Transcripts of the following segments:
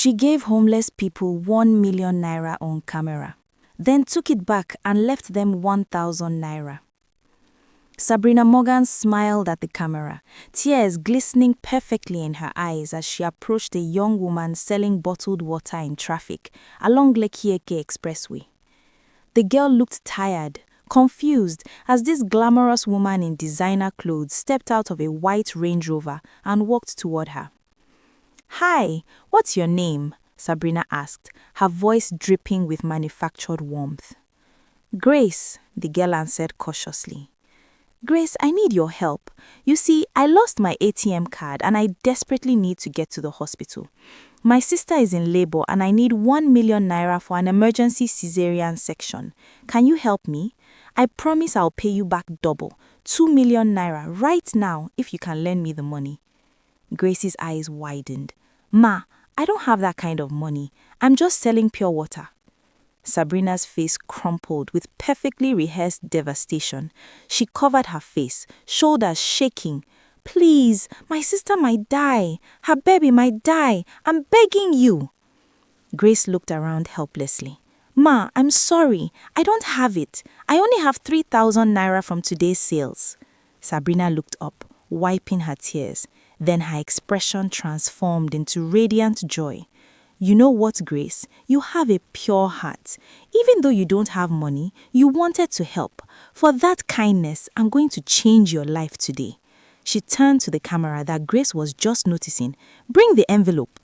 She gave homeless people 1 million naira on camera, then took it back and left them 1,000 naira. Sabrina Morgan smiled at the camera, tears glistening perfectly in her eyes as she approached a young woman selling bottled water in traffic along Lekki Expressway. The girl looked tired, confused, as this glamorous woman in designer clothes stepped out of a white Range Rover and walked toward her. "Hi, what's your name?" Sabrina asked, her voice dripping with manufactured warmth. "Grace," the girl answered cautiously. "Grace, I need your help. You see, I lost my ATM card and I desperately need to get to the hospital. My sister is in labor and I need 1 million naira for an emergency cesarean section. Can you help me? I promise I'll pay you back double, 2 million naira right now if you can lend me the money." Grace's eyes widened. "Ma, I don't have that kind of money. I'm just selling pure water." Sabrina's face crumpled with perfectly rehearsed devastation. She covered her face, shoulders shaking. "Please, my sister might die. Her baby might die. I'm begging you." Grace looked around helplessly. "Ma, I'm sorry. I don't have it. I only have 3,000 naira from today's sales." Sabrina looked up, wiping her tears. Then her expression transformed into radiant joy. "You know what, Grace? You have a pure heart. Even though you don't have money, you wanted to help. For that kindness, I'm going to change your life today." She turned to the camera that Grace was just noticing. "Bring the envelope."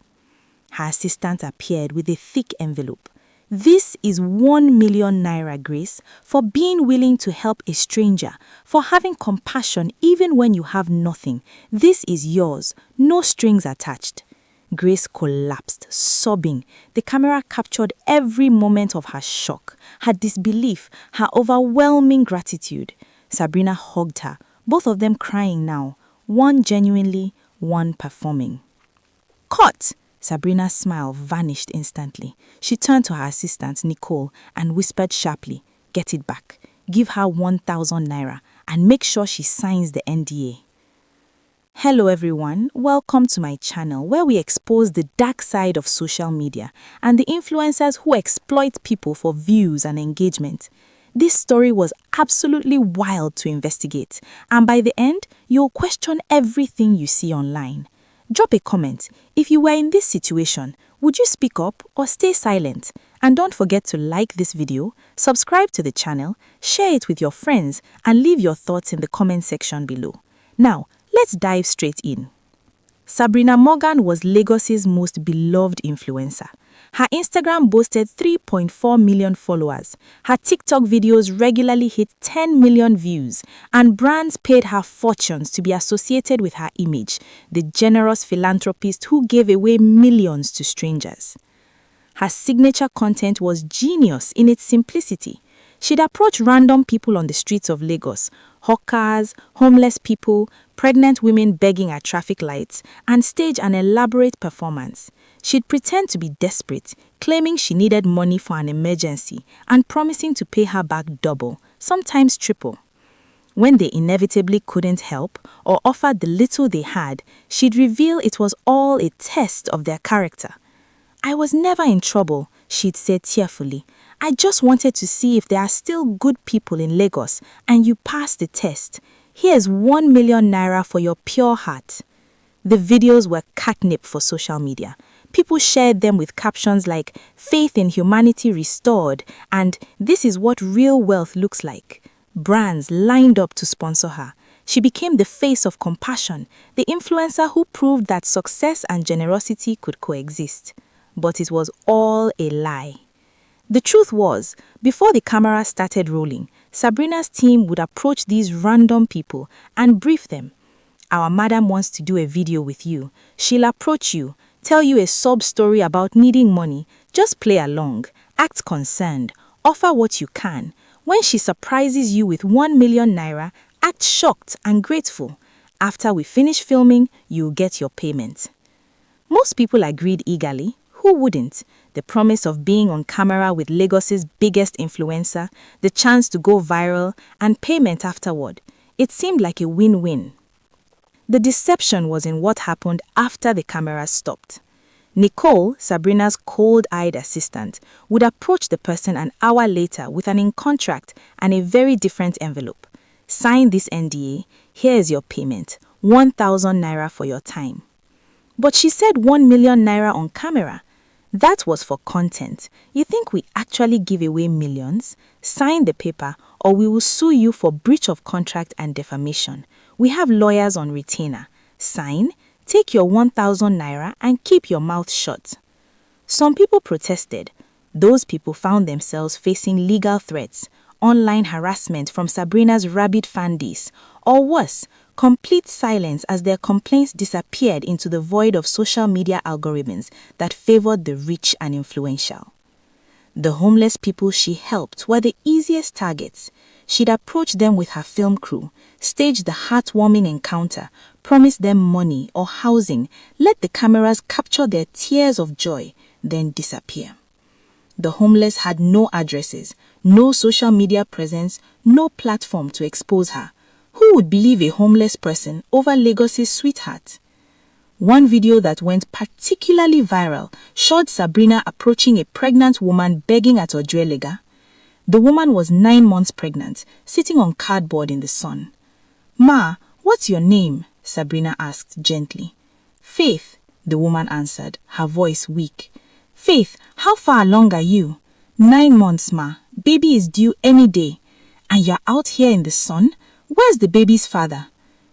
Her assistant appeared with a thick envelope. "This is 1 million naira, Grace, for being willing to help a stranger, for having compassion even when you have nothing. This is yours, no strings attached." Grace collapsed, sobbing. The camera captured every moment of her shock, her disbelief, her overwhelming gratitude. Sabrina hugged her, both of them crying now, one genuinely, one performing. "Cut!" Sabrina's smile vanished instantly. She turned to her assistant, Nicole, and whispered sharply, "Get it back. Give her 1,000 naira and make sure she signs the NDA." Hello everyone, welcome to my channel where we expose the dark side of social media and the influencers who exploit people for views and engagement. This story was absolutely wild to investigate, and by the end, you'll question everything you see online. Drop a comment. If you were in this situation, would you speak up or stay silent? And don't forget to like this video, subscribe to the channel, share it with your friends, and leave your thoughts in the comment section below. Now, let's dive straight in. Sabrina Morgan was Lagos's most beloved influencer. Her Instagram boasted 3.4 million followers. Her TikTok videos regularly hit 10 million views, and brands paid her fortunes to be associated with her image, the generous philanthropist who gave away millions to strangers. Her signature content was genius in its simplicity. She'd approach random people on the streets of Lagos, hawkers, homeless people, pregnant women begging at traffic lights, and stage an elaborate performance. She'd pretend to be desperate, claiming she needed money for an emergency and promising to pay her back double, sometimes triple. When they inevitably couldn't help or offered the little they had, she'd reveal it was all a test of their character. "I was never in trouble," she'd say tearfully. "I just wanted to see if there are still good people in Lagos and you passed the test. Here's 1 million naira for your pure heart." The videos were catnip for social media. People shared them with captions like "Faith in humanity restored" and "This is what real wealth looks like." Brands lined up to sponsor her. She became the face of compassion, the influencer who proved that success and generosity could coexist. But it was all a lie. The truth was, before the camera started rolling, Sabrina's team would approach these random people and brief them. "Our madam wants to do a video with you. She'll approach you, tell you a sob story about needing money. Just play along, act concerned, offer what you can. When she surprises you with 1 million naira, act shocked and grateful. After we finish filming, you'll get your payment." Most people agreed eagerly. Who wouldn't? The promise of being on camera with Lagos's biggest influencer, the chance to go viral, and payment afterward. It seemed like a win-win. The deception was in what happened after the cameras stopped. Nicole, Sabrina's cold-eyed assistant, would approach the person an hour later with an ink contract and a very different envelope. Sign this NDA, here is your payment, 1,000 naira for your time. But she said 1 million naira on camera. That was for content. You think we actually give away millions? Sign the paper or we will sue you for breach of contract and defamation. We have lawyers on retainer. Sign, take your 1,000 naira and keep your mouth shut. Some people protested. Those people found themselves facing legal threats, online harassment from Sabrina's rabid fan base, or worse, complete silence as their complaints disappeared into the void of social media algorithms that favored the rich and influential. The homeless people she helped were the easiest targets. She'd approach them with her film crew, stage the heartwarming encounter, promise them money or housing, let the cameras capture their tears of joy, then disappear. The homeless had no addresses, no social media presence, no platform to expose her. Who would believe a homeless person over Lagos's sweetheart? One video that went particularly viral showed Sabrina approaching a pregnant woman begging at Ojuelega. The woman was 9 months pregnant, sitting on cardboard in the sun. "Ma, what's your name?" Sabrina asked gently. "Faith," the woman answered, her voice weak. "Faith, how far along are you?" 9 months, ma. Baby is due any day. And you're out here in the sun? Where's the baby's father?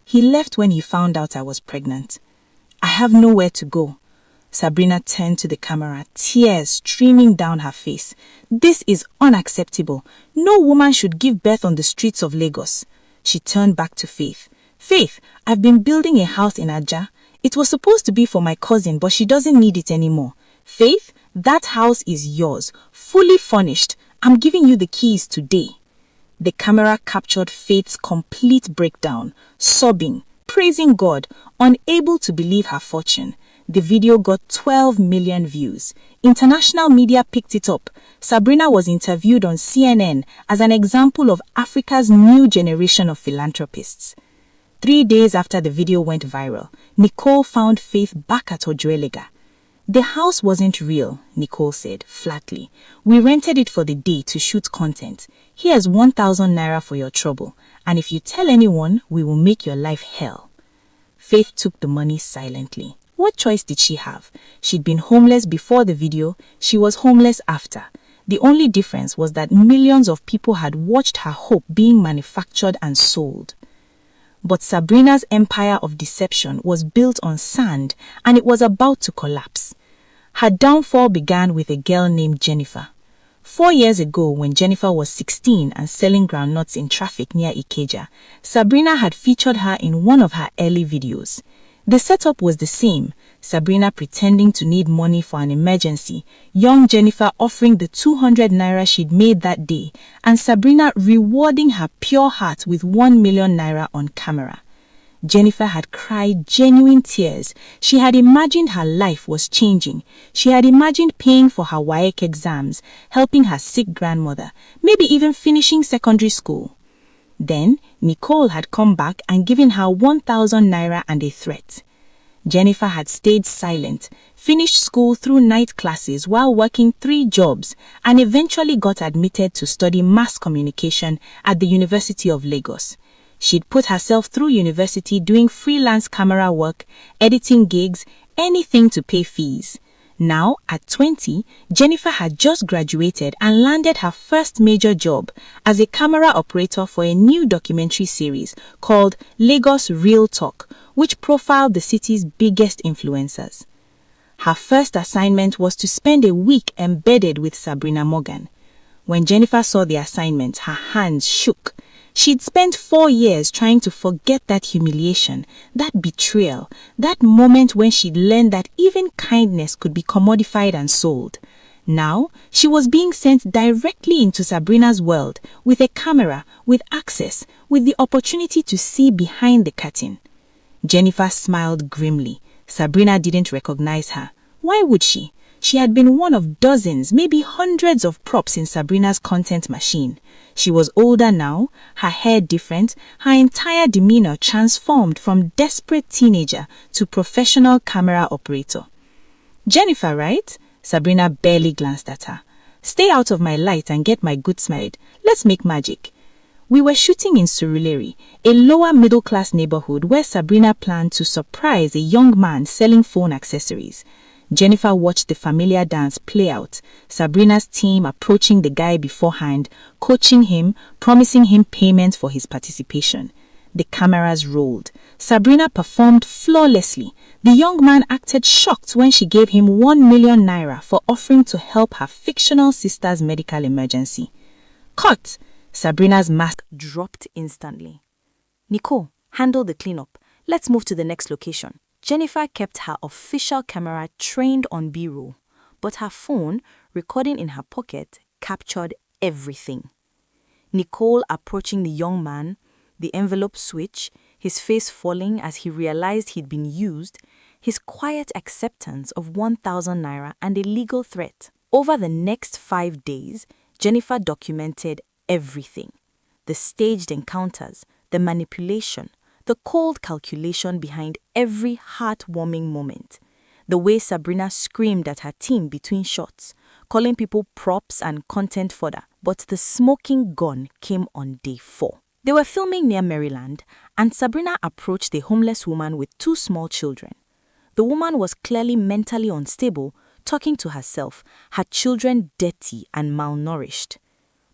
He left when he found out I was pregnant. I have nowhere to go. Sabrina turned to the camera, tears streaming down her face. This is unacceptable. No woman should give birth on the streets of Lagos. She turned back to Faith. Faith, I've been building a house in Aja. It was supposed to be for my cousin, but she doesn't need it anymore. Faith, that house is yours, fully furnished. I'm giving you the keys today. The camera captured Faith's complete breakdown, sobbing, praising God, unable to believe her fortune. The video got 12 million views. International media picked it up. Sabrina was interviewed on CNN as an example of Africa's new generation of philanthropists. 3 days after the video went viral, Nicole found Faith back at Ojuelega. The house wasn't real, Nicole said, flatly. We rented it for the day to shoot content. Here's 1,000 naira for your trouble, and if you tell anyone, we will make your life hell. Faith took the money silently. What choice did she have? She'd been homeless before the video, she was homeless after. The only difference was that millions of people had watched her hope being manufactured and sold. But Sabrina's empire of deception was built on sand, and it was about to collapse. Her downfall began with a girl named Jennifer. 4 years ago, when Jennifer was 16 and selling groundnuts in traffic near Ikeja, Sabrina had featured her in one of her early videos. The setup was the same, Sabrina pretending to need money for an emergency, young Jennifer offering the 200 naira she'd made that day, and Sabrina rewarding her pure heart with 1 million naira on camera. Jennifer had cried genuine tears. She had imagined her life was changing. She had imagined paying for her WAEC exams, helping her sick grandmother, maybe even finishing secondary school. Then, Nicole had come back and given her 1,000 naira and a threat. Jennifer had stayed silent, finished school through night classes while working 3 jobs, and eventually got admitted to study mass communication at the University of Lagos. She'd put herself through university doing freelance camera work, editing gigs, anything to pay fees. Now, at 20, Jennifer had just graduated and landed her first major job as a camera operator for a new documentary series called Lagos Real Talk, which profiled the city's biggest influencers. Her first assignment was to spend a week embedded with Sabrina Morgan. When Jennifer saw the assignment, her hands shook. She'd spent 4 years trying to forget that humiliation, that betrayal, that moment when she'd learned that even kindness could be commodified and sold. Now, she was being sent directly into Sabrina's world, with a camera, with access, with the opportunity to see behind the curtain. Jennifer smiled grimly. Sabrina didn't recognize her. Why would she? She had been one of dozens, maybe hundreds of props in Sabrina's content machine. She was older now, her hair different, her entire demeanor transformed from desperate teenager to professional camera operator. Jennifer, right? Sabrina barely glanced at her. Stay out of my light and get my goods married. Let's make magic. We were shooting in Surulere, a lower middle-class neighborhood where Sabrina planned to surprise a young man selling phone accessories. Jennifer watched the familiar dance play out, Sabrina's team approaching the guy beforehand, coaching him, promising him payment for his participation. The cameras rolled. Sabrina performed flawlessly. The young man acted shocked when she gave him 1 million naira for offering to help her fictional sister's medical emergency. Cut! Sabrina's mask Dropped instantly. Nicole, handle the cleanup. Let's move to the next location. Jennifer kept her official camera trained on B-roll, but her phone, recording in her pocket, captured everything. Nicole approaching the young man, the envelope switch, his face falling as he realized he'd been used, his quiet acceptance of 1,000 naira and a legal threat. Over the next 5 days, Jennifer documented everything. The staged encounters, the manipulation, the cold calculation behind every heartwarming moment. The way Sabrina screamed at her team between shots, calling people props and content fodder. But the smoking gun came on day 4. They were filming near Maryland, and Sabrina approached a homeless woman with 2 small children. The woman was clearly mentally unstable, talking to herself, her children dirty and malnourished.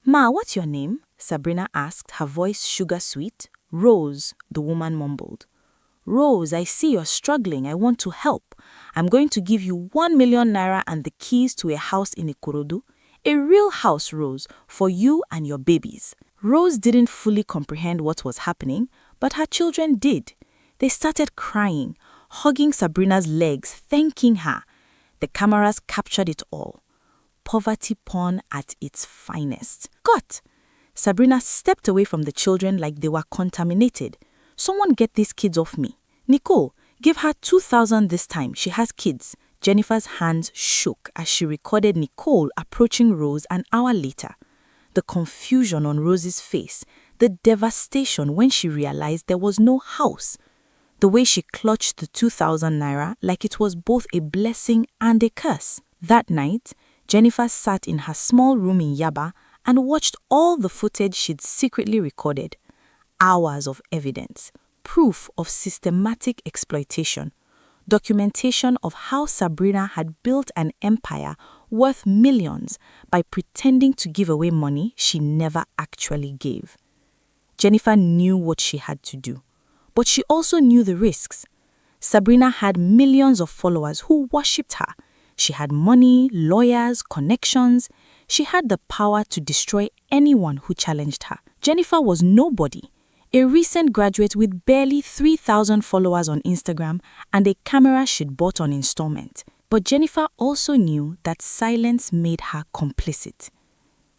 "Ma, what's your name?" Sabrina asked, her voice sugar-sweet. "Rose," the woman mumbled. "Rose, I see you're struggling. I want to help. I'm going to give you 1 million naira and the keys to a house in Ikorodu. A real house, Rose, for you and your babies." Rose didn't fully comprehend what was happening, but her children did. They started crying, hugging Sabrina's legs, thanking her. The cameras captured it all. Poverty porn at its finest. Cut! Sabrina stepped away from the children like they were contaminated. "Someone get these kids off me. Nicole, give her 2,000 this time. She has kids." Jennifer's hands shook as she recorded Nicole approaching Rose an hour later. The confusion on Rose's face, the devastation when she realized there was no house. The way she clutched the 2,000 naira like it was both a blessing and a curse. That night, Jennifer sat in her small room in Yaba and watched all the footage she'd secretly recorded. Hours of evidence, proof of systematic exploitation, documentation of how Sabrina had built an empire worth millions by pretending to give away money she never actually gave. Jennifer knew what she had to do, but she also knew the risks. Sabrina had millions of followers who worshipped her. She had money, lawyers, connections. She had the power to destroy anyone who challenged her. Jennifer was nobody, a recent graduate with barely 3,000 followers on Instagram and a camera she'd bought on installment. But Jennifer also knew that silence made her complicit.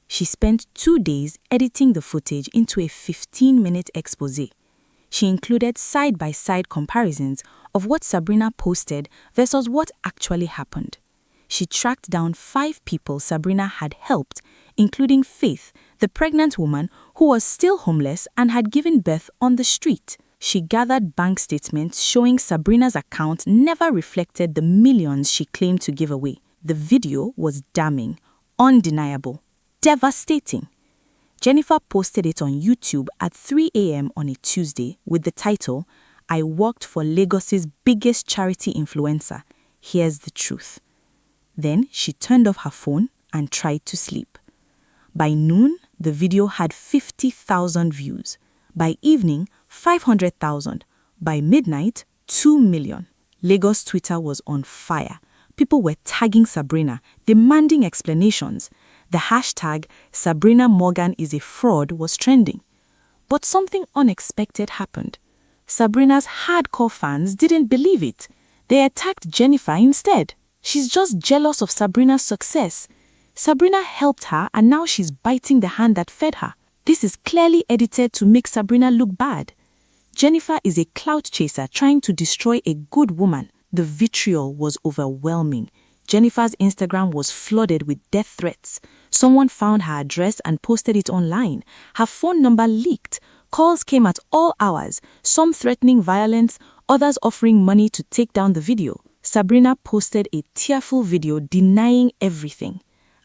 She spent 2 days editing the footage into a 15-minute exposé. She included side-by-side comparisons of what Sabrina posted versus what actually happened. She tracked down 5 people Sabrina had helped, including Faith, the pregnant woman who was still homeless and had given birth on the street. She gathered bank statements showing Sabrina's account never reflected the millions she claimed to give away. The video was damning, undeniable, devastating. Jennifer posted it on YouTube at 3 a.m. on a Tuesday with the title, "I worked for Lagos's biggest charity influencer. Here's the truth." Then she turned off her phone and tried to sleep. By noon, the video had 50,000 views. By evening, 500,000. By midnight, 2 million. Lagos Twitter was on fire. People were tagging Sabrina, demanding explanations. The hashtag Sabrina Morgan is a fraud was trending. But something unexpected happened. Sabrina's hardcore fans didn't believe it. They attacked Jennifer instead. She's just jealous of Sabrina's success. Sabrina helped her and now she's biting the hand that fed her. This is clearly edited to make Sabrina look bad. Jennifer is a clout chaser trying to destroy a good woman. The vitriol was overwhelming. Jennifer's Instagram was flooded with death threats. Someone found her address and posted it online. Her phone number leaked. Calls came at all hours, some threatening violence, others offering money to take down the video. Sabrina posted a tearful video denying everything.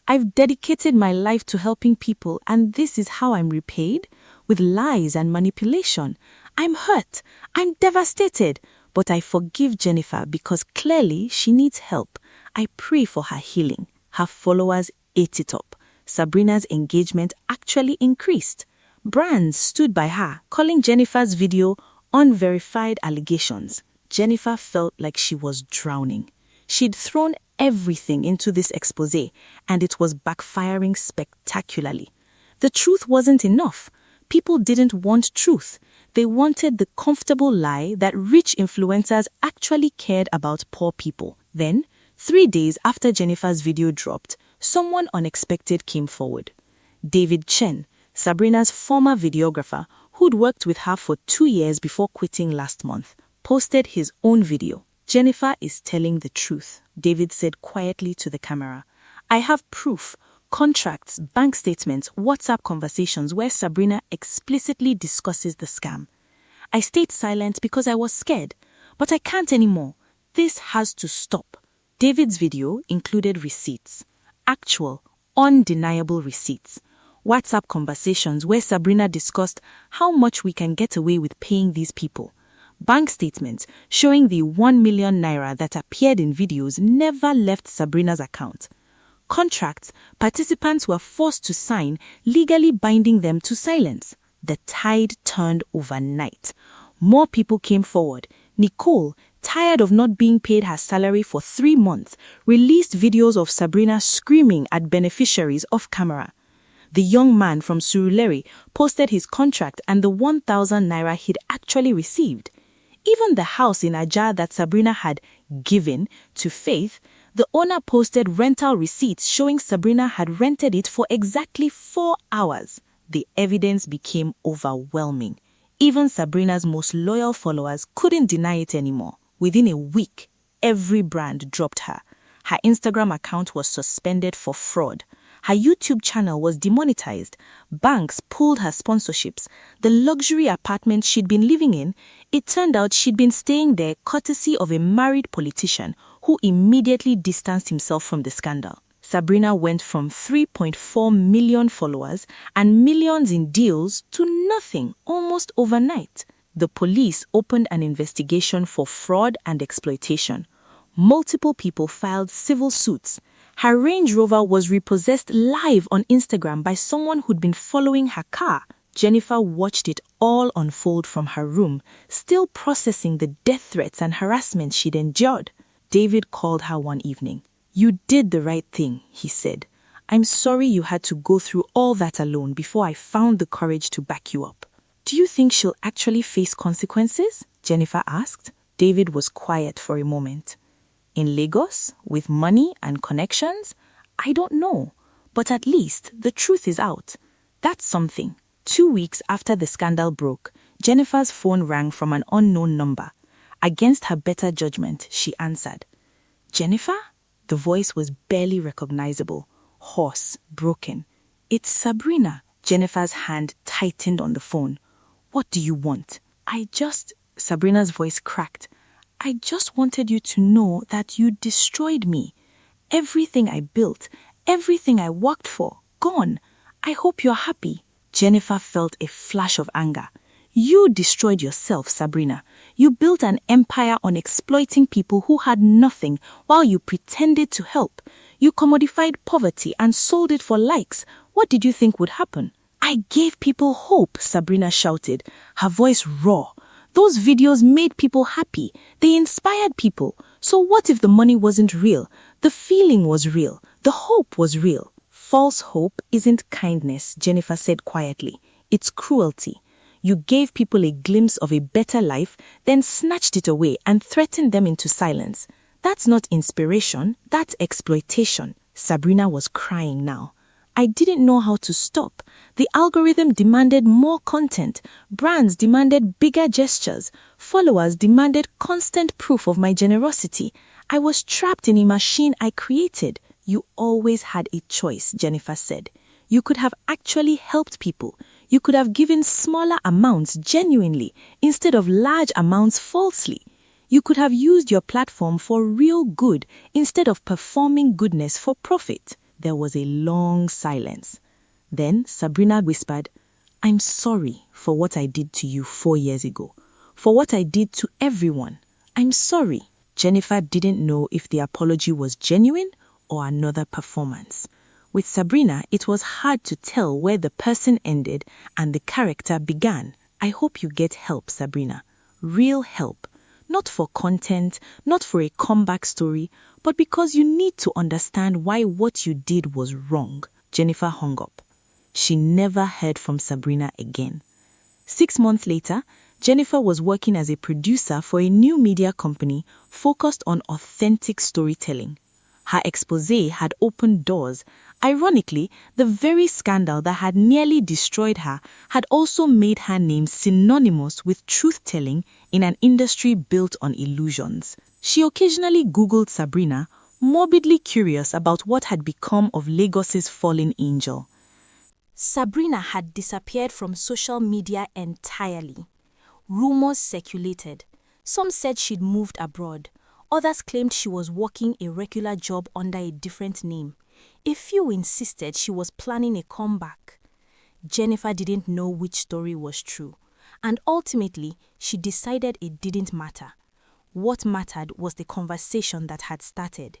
"I've dedicated my life to helping people, and this is how I'm repaid? With lies and manipulation. I'm hurt. I'm devastated. But I forgive Jennifer because clearly she needs help. I pray for her healing." Her followers ate it up. Sabrina's engagement actually increased. Brands stood by her, calling Jennifer's video unverified allegations. Jennifer felt like she was drowning. She'd thrown everything into this expose, and it was backfiring spectacularly. The truth wasn't enough. People didn't want truth. They wanted the comfortable lie that rich influencers actually cared about poor people. Then, 3 days after Jennifer's video dropped, someone unexpected came forward. David Chen, Sabrina's former videographer, who'd worked with her for 2 years before quitting last month, posted his own video. "Jennifer is telling the truth," David said quietly to the camera. "I have proof, contracts, bank statements, WhatsApp conversations where Sabrina explicitly discusses the scam. I stayed silent because I was scared, but I can't anymore. This has to stop." David's video included receipts, actual, undeniable receipts. WhatsApp conversations where Sabrina discussed how much we can get away with paying these people. Bank statements showing the 1 million naira that appeared in videos never left Sabrina's account. Contracts participants were forced to sign, legally binding them to silence. The tide turned overnight. More people came forward. Nicole, tired of not being paid her salary for 3 months, released videos of Sabrina screaming at beneficiaries off camera. The young man from Surulere posted his contract and the 1,000 naira he'd actually received. Even the house in Ajah that Sabrina had given to Faith, the owner posted rental receipts showing Sabrina had rented it for exactly 4 hours. The evidence became overwhelming. Even Sabrina's most loyal followers couldn't deny it anymore. Within a week, every brand dropped her. Her Instagram account was suspended for fraud. Her YouTube channel was demonetized. Banks pulled her sponsorships. The luxury apartment she'd been living in, it turned out she'd been staying there courtesy of a married politician who immediately distanced himself from the scandal. Sabrina went from 3.4 million followers and millions in deals to nothing almost overnight. The police opened an investigation for fraud and exploitation. Multiple people filed civil suits. Her Range Rover was repossessed live on Instagram by someone who'd been following her car. Jennifer watched it all unfold from her room, still processing the death threats and harassment she'd endured. David called her one evening. "You did the right thing," he said. "I'm sorry you had to go through all that alone before I found the courage to back you up." "Do you think she'll actually face consequences?" Jennifer asked. David was quiet for a moment. "In Lagos, with money and connections? I don't know. But at least the truth is out. That's something." 2 weeks after the scandal broke, Jennifer's phone rang from an unknown number. Against her better judgment, she answered. "Jennifer?" The voice was barely recognizable, hoarse, broken. "It's Sabrina." Jennifer's hand tightened on the phone. "What do you want?" Sabrina's voice cracked. "I just wanted you to know that you destroyed me. Everything I built, everything I worked for, gone. I hope you're happy." Jennifer felt a flash of anger. "You destroyed yourself, Sabrina. You built an empire on exploiting people who had nothing while you pretended to help. You commodified poverty and sold it for likes. What did you think would happen?" "I gave people hope," Sabrina shouted, her voice raw. "Those videos made people happy. They inspired people. So what if the money wasn't real? The feeling was real. The hope was real." "False hope isn't kindness," Jennifer said quietly. "It's cruelty. You gave people a glimpse of a better life, then snatched it away and threatened them into silence. That's not inspiration, that's exploitation." Sabrina was crying now. "I didn't know how to stop. The algorithm demanded more content. Brands demanded bigger gestures. Followers demanded constant proof of my generosity. I was trapped in a machine I created." "You always had a choice," Jennifer said. "You could have actually helped people. You could have given smaller amounts genuinely instead of large amounts falsely. You could have used your platform for real good instead of performing goodness for profit. There was a long silence. Then Sabrina whispered, I'm sorry for what I did to you 4 years ago, for what I did to everyone. I'm sorry. Jennifer didn't know if the apology was genuine or another performance. With Sabrina, it was hard to tell where the person ended and the character began. I hope you get help, Sabrina. Real help. Not for content, not for a comeback story, but because you need to understand why what you did was wrong. Jennifer hung up. She never heard from Sabrina again. 6 months later, Jennifer was working as a producer for a new media company focused on authentic storytelling. Her exposé had opened doors. Ironically, the very scandal that had nearly destroyed her had also made her name synonymous with truth-telling in an industry built on illusions. She occasionally Googled Sabrina, morbidly curious about what had become of Lagos's fallen angel. Sabrina had disappeared from social media entirely. Rumors circulated. Some said she'd moved abroad. Others claimed she was working a regular job under a different name. A few insisted she was planning a comeback. Jennifer didn't know which story was true, and ultimately she decided it didn't matter. What mattered was the conversation that had started.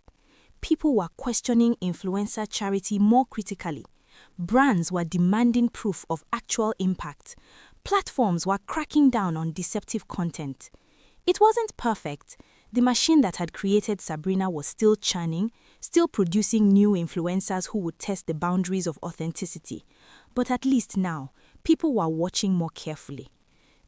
People were questioning influencer charity more critically. Brands were demanding proof of actual impact. Platforms were cracking down on deceptive content. It wasn't perfect. The machine that had created Sabrina was still churning, still producing new influencers who would test the boundaries of authenticity. But at least now, people were watching more carefully.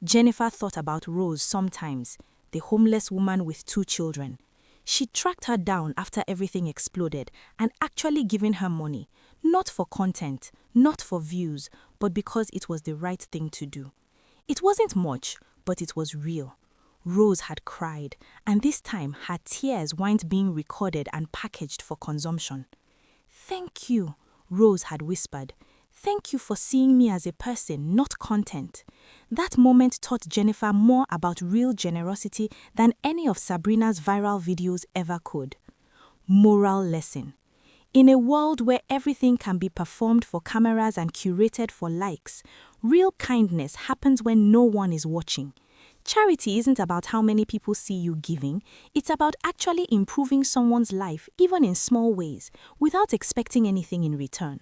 Jennifer thought about Rose sometimes, the homeless woman with 2 children. She tracked her down after everything exploded and actually given her money, not for content, not for views, but because it was the right thing to do. It wasn't much, but it was real. Rose had cried, and this time her tears weren't being recorded and packaged for consumption. Thank you, Rose had whispered. Thank you for seeing me as a person, not content. That moment taught Jennifer more about real generosity than any of Sabrina's viral videos ever could. Moral lesson. In a world where everything can be performed for cameras and curated for likes, real kindness happens when no one is watching. Charity isn't about how many people see you giving. It's about actually improving someone's life, even in small ways, without expecting anything in return.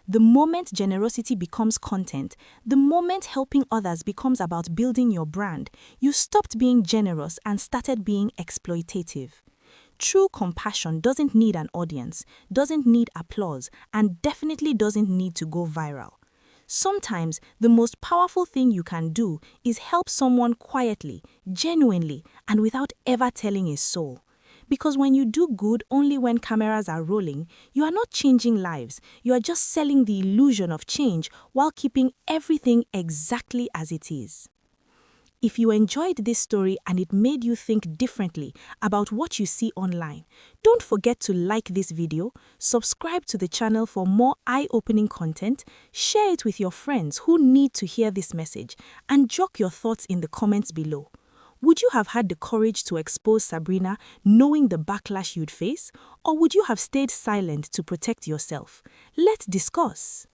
The moment generosity becomes content, the moment helping others becomes about building your brand, you stopped being generous and started being exploitative. True compassion doesn't need an audience, doesn't need applause, and definitely doesn't need to go viral. Sometimes the most powerful thing you can do is help someone quietly, genuinely, and without ever telling a soul. Because when you do good only when cameras are rolling, you are not changing lives, you are just selling the illusion of change while keeping everything exactly as it is. If you enjoyed this story and it made you think differently about what you see online, don't forget to like this video, subscribe to the channel for more eye-opening content, share it with your friends who need to hear this message, and jot your thoughts in the comments below. Would you have had the courage to expose Sabrina knowing the backlash you'd face, or would you have stayed silent to protect yourself? Let's discuss.